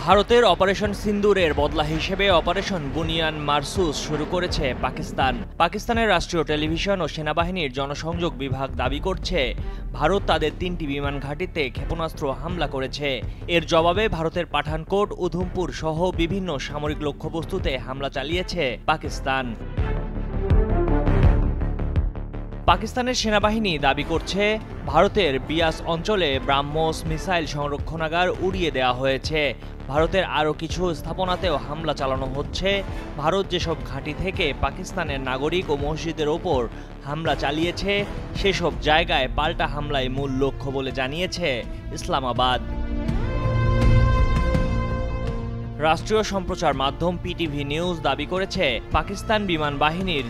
ভারতের অপারেশন সিন্দুরের বদলা হিসেবে অপারেশন বুনিয়ান মারসুস শুরু করেছে পাকিস্তান। পাকিস্তানের রাষ্ট্রীয় টেলিভিশন ও সেনাবাহিনীর জনসংযোগ বিভাগ দাবি করছে, ভারত তাদের ৩টি বিমান ঘাঁটিতে ক্ষেপণাস্ত্র হামলা করেছে। এর জবাবে ভারতের পাঠানকোট, উধমপুর সহ বিভিন্ন সামরিক লক্ষ্যবস্তুতে হামলা চালিয়েছে পাকিস্তান। পাকিস্তানের সেনাবাহিনী দাবি করছে, ভারতের বিয়াস অঞ্চলে ব্রাহ্মস মিসাইল সংরক্ষণাগার উড়িয়ে দেওয়া হয়েছে। ভারতের আরও কিছু স্থাপনাতেও হামলা চালানো হচ্ছে। ভারত যেসব ঘাঁটি থেকে পাকিস্তানের নাগরিক ও মসজিদের ওপর হামলা চালিয়েছে, সেসব জায়গায় পাল্টা হামলাই মূল লক্ষ্য বলে জানিয়েছে ইসলামাবাদ। রাষ্ট্রীয় সম্প্রচার মাধ্যম পিটিভি নিউজ দাবি করেছে, পাকিস্তান বিমান বাহিনীর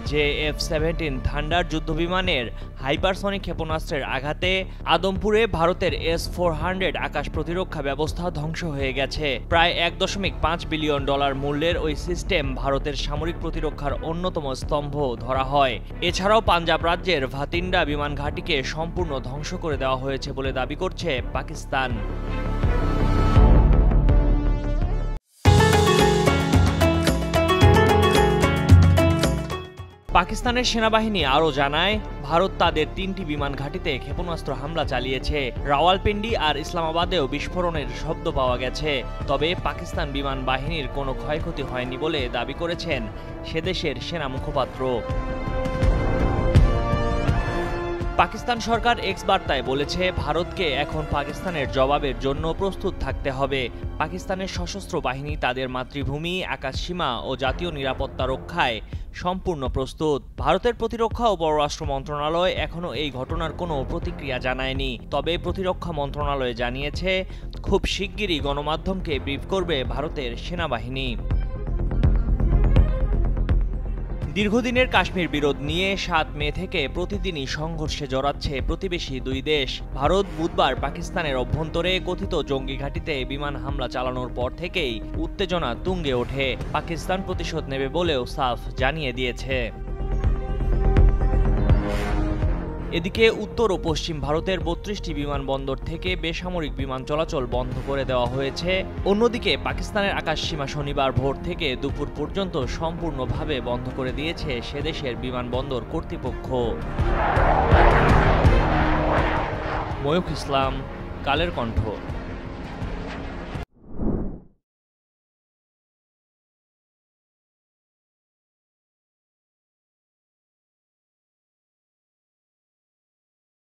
F-17 থান্ডার যুদ্ধবিমানের হাইপারসনিক ক্ষেপণাস্ত্রের আঘাতে আদমপুরে ভারতের S-400 আকাশ প্রতিরক্ষা ব্যবস্থা ধ্বংস হয়ে গেছে। প্রায় $1.5 বিলিয়ন মূল্যের ওই সিস্টেম ভারতের সামরিক প্রতিরক্ষার অন্যতম স্তম্ভ ধরা হয়। এছাড়াও পাঞ্জাব রাজ্যের ভাতিন্ডা বিমান ঘাঁটিকে সম্পূর্ণ ধ্বংস করে দেওয়া হয়েছে বলে দাবি করছে পাকিস্তান। পাকিস্তানের সেনাবাহিনী আরও জানায়, ভারত তাদের ৩টি বিমান ঘাঁটিতে ক্ষেপণাস্ত্র হামলা চালিয়েছে। রাওয়ালপিন্ডি আর ইসলামাবাদেও বিস্ফোরণের শব্দ পাওয়া গেছে। তবে পাকিস্তান বিমান বাহিনীর কোনো ক্ষয়ক্ষতি হয়নি বলে দাবি করেছেন সেদেশের সেনা মুখপাত্র। পাকিস্তান সরকার এক্স বার্তায় বলেছে, ভারতকে এখন পাকিস্তানের জবাবের জন্য প্রস্তুত থাকতে হবে। পাকিস্তানের সশস্ত্র বাহিনী তাদের মাতৃভূমি, আকাশসীমা ও জাতীয় নিরাপত্তা রক্ষায় সম্পূর্ণ প্রস্তুত। ভারতের প্রতিরক্ষা ও পররাষ্ট্র মন্ত্রণালয় এখনও এই ঘটনার কোনো প্রতিক্রিয়া জানায়নি। তবে প্রতিরক্ষা মন্ত্রণালয় জানিয়েছে, খুব শিগগিরই গণমাধ্যমকে ব্রিফ করবে ভারতের সেনাবাহিনী। দীর্ঘদিনের কাশ্মীর বিরোধ নিয়ে ৭ মে থেকে প্রতিদিনই সংঘর্ষে জড়াচ্ছে প্রতিবেশী দুই দেশ। ভারত বুধবার পাকিস্তানের অভ্যন্তরে কথিত জঙ্গি ঘাঁটিতে বিমান হামলা চালানোর পর থেকেই উত্তেজনা তুঙ্গে ওঠে। পাকিস্তান প্রতিশোধ নেবে বলেও সাফ জানিয়ে দিয়েছে। এদিকে উত্তর ও পশ্চিম ভারতের ৩২টি বিমানবন্দর থেকে বেসামরিক বিমান চলাচল বন্ধ করে দেওয়া হয়েছে। অন্যদিকে পাকিস্তানের আকাশসীমা শনিবার ভোর থেকে দুপুর পর্যন্ত সম্পূর্ণভাবে বন্ধ করে দিয়েছে সেদেশের বিমানবন্দর কর্তৃপক্ষ। ময়ূখ ইসলাম, কালের কণ্ঠ।